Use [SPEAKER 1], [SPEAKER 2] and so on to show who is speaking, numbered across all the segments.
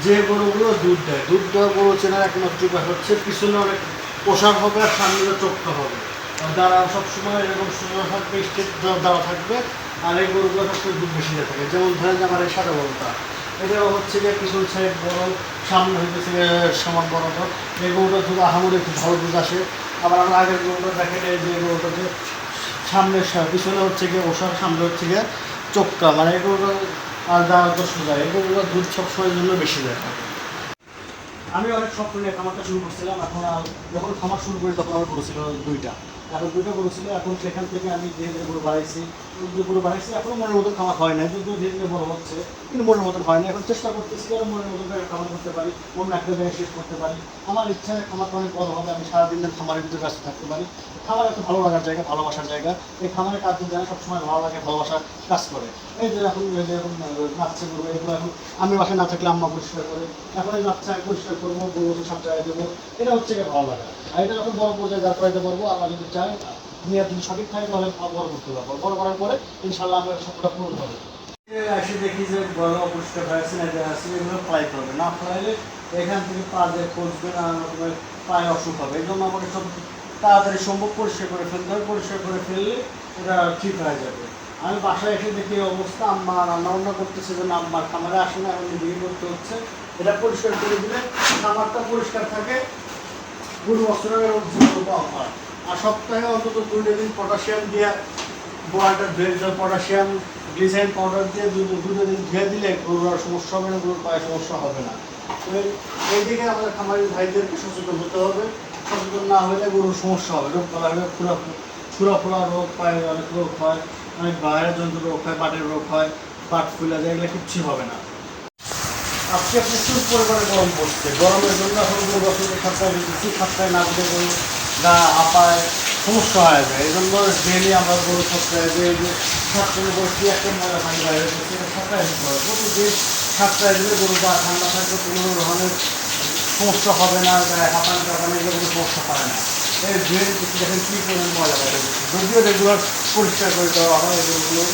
[SPEAKER 1] যে গরুগুলো দুধ দেয়, দুধ দেওয়া গরু চেনার একমাত্র উপায় হচ্ছে পিছনে অনেক পোশাক হবে আর সামনে চোখটা হবে, আর দ্বারা সবসময় এরকম সুন্দর থাকবে, স্টেট দ্বারা থাকবে। আর এই গরুগুলো সবসময় দুধ বেশি দিয়ে থাকে। যেমন ধরেন যে আমার এই সাদা গরুটা, এটা হচ্ছে যে পিছন সাইড বড়, সামনে হইতেছে সমান বরাবর। এই গরুটার দুধ আহামরি একটু ভালো দুধ আসে। আবার আমরা আগের গরুটা দেখেন, এই যে গরুটাতে সামনে পিছনে হচ্ছে গিয়ে ওষার, সামনে হচ্ছে গিয়ে চোখটা, মানে এই গরুটা আর দেওয়ার তো সোজা। এই গরুগুলো দুধ সবসময়ের জন্য বেশি দেয়। আমি অনেক স্বপ্ন নিয়ে খামারটা শুরু করছিলাম। এখন যখন খামার শুরু করি তখন আমার গরু ছিল দুইটা, এখন দুইটা গরু ছিল। এখন সেখান থেকে আমি ধীরে ধীরে গরু বাড়াইছি, এখনও মনের মতন খামার হয় না, যদিও ধীরে ধীরে বড় হচ্ছে, কিন্তু মনের মতন হয় না। এখন চেষ্টা করতেছি যেন মনের মতন খামার করতে পারি, অন্য একটা জায়গায় শেষ করতে পারি। আমার ইচ্ছা খামারটা অনেক বড় হবে, আমি সারাদিন খামারের ভিতরে ব্যস্ত থাকতে পারি। খামার একটা ভালো লাগার জায়গা, ভালোবাসার জায়গা। এই খামারের কাজ যেন সবসময় ভালো লাগে, ভালোবাসার কাজ করে। এই যে এখন নাচছে গরু, এগুলো এখন আমি বাসায় না থাকলে আম্মা পরিষ্কার করে, এখন এই নাচছে আমি পরিষ্কার করবো, গরু সামনে দেবো। এটা হচ্ছে গিয়ে ভালো লাগা। আর এটা যখন বড় পর্যায়ে দাঁড় করাইতে পারবো, আল্লাহ যদি চাই নিয়ে যদি সঠিক থাকে তাহলে বড় করতে পারবো। বড় করার পরে ইনশাল্লাহ আমার স্বপ্নটা পূরণ হবে। এসে দেখি যে বড় অপরিষ্কার হয়ে আছে, না আছে, এগুলো ফ্লাইতে হবে। না ফ্লাইলে এখান থেকে পা দিয়ে খসবে, না রকমের পায়ে অসুখ হবে। এই জন্য আমাকে সব তাড়াতাড়ি সম্ভব পরিষ্কার করে ফেলতে হবে। পরিষ্কার করে ফেললে এটা ঠিক হয়ে যাবে। আমি বাসায় এসে দেখি অবস্থা, আম্মা রান্না করতেছে, জন্য আম্মার খামারে আসে না, এখন বিক্রি করতে হচ্ছে। এটা পরিষ্কার করে দিলে খামারটা পরিষ্কার থাকে, গরু বছরের পাওয়া হয়। আর সপ্তাহে অন্তত 2 দিন পটাশিয়াম দিয়ে বোয়ালটা ধুয়ে দিতে, পটাশিয়াম গ্লিসারিন পাউডার দিয়ে 2 দিন ধুয়ে দিলে গরুর আর সমস্যা হবে না, গরুর পায়ে সমস্যা হবে না। তো এইদিকে আমাদের খামারি ভাইদেরকে সচেতন হতে হবে। সচেতন না হলে গরুর সমস্যা হবে, রোগ বলা হবে ফুরা রোগ, পায়ে অনেক রোগ হয়, অনেক বাইরের জন্তু রোগ হয়, পাটের রোগ হয়, পাট ফুলা যায়, এগুলো কিচ্ছু হবে না। আজকে প্রচুর পরিমাণে গরম পড়ছে, গরমের জন্য এখন গরু বছরের সাতটায় দিচ্ছি, সাতটায় না দিলে গরু গা হাঁপায় সমস্যা হয়ে যায়। এই জন্য ডেলি আমরা গরু সপ্তাহে যে সাতটায় গরু কি একটা ময়লা পানি বাইরে করছে, এটা সাতটায় দিতে হবে। প্রতিদিন সাতটায় দিলে গরু গা ঠান্ডা থাকবে, কোনো ধরনের সমস্যা হবে না, গায়ে হাঁপানি টাপানি এগুলো কোনো সমস্যা পায় না। এই ধুয়ে দিচ্ছি, দেখেন কী পরিমাণ ময়লা বাইরে করছে। যদিও রেগুলার পরিষ্কার করে দেওয়া হয় এগুলো।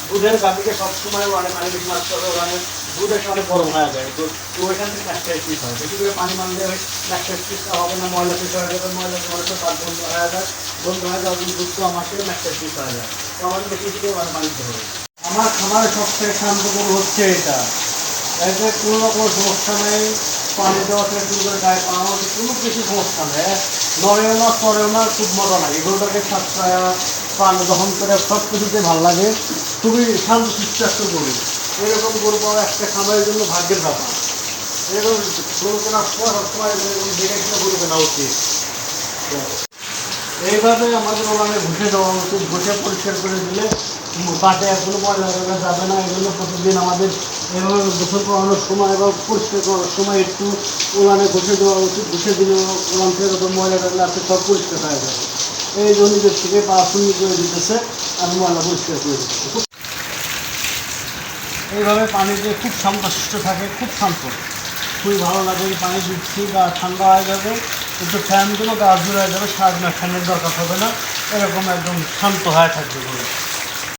[SPEAKER 1] দুধের গাভিকে সবসময় অনেক পানি বেশি মারতে হবে, ওখানে দুধ এসে অনেক গরম হয়ে যায়। তো ওইখান থেকে একটা স্পিড হয়, বেশি করে পানি মারলে একটা স্পিডটা হবে না, ময়লা শেষ হয়ে যাবে, ময়লা মানুষের পাট বন্ধ হয়ে যায়, বন্ধ হয়ে যাওয়ার জন্য দুধ তো আমার থেকে একটা স্পিড হয়ে যায়। তো আমাদের বেশি বেশি করে পানি দিতে হবে। আমার খামারের সবথেকে শান্ত গরু হচ্ছে এটা, এতে কোনো রকম সমস্যা নেই। পানি দেওয়া থেকে শুরু করে গায়ে পাওয়া কোনো কিছু সমস্যা নেই, নড়েও না চড়েও না, খুব মজা লাগে গরুটাকে। সাতটায় পানি দহন করে সব কিছুতে ভালো লাগে, খুবই শান্ত সুস্থ একটা গরু। এরকম গরু পাওয়া একটা খামারের জন্য ভাগ্যের ব্যাপার। এরকম গরু কেনার সময় সবসময় দেখে কিনে গরু কেনা উচিত। এইভাবে আমাদের ওখানে ঘুষে দেওয়া উচিত, ঘুষে পরিষ্কার করে দিলে পাটে এখনো ময়লা যাবে না। এগুলো প্রতিদিন আমাদের এভাবে গোসল করানোর সময় বা পরিষ্কার করার সময় একটু ওলানে ঘষে দেওয়া উচিত। ঘষে দিলে ওলান থেকে যত ময়লা টাগলা আছে সব পরিষ্কার হয়ে যাবে। এই জমিদের থেকে পা শূন্য করে দিতেছে, আমি ময়লা পরিষ্কার করে দিতেছি। এইভাবে পানি দিয়ে খুব শান্তশিষ্ট থাকে, খুব শান্ত, খুবই ভালো লাগে। পানি দিচ্ছি, গা ঠান্ডা হয়ে যাবে, একটু ফ্যান দিলেও গা জুড়ে হয়ে যাবে, সারাদিন ফ্যানের দরকার হবে না, এরকম একদম শান্ত হয়ে থাকবে গরু।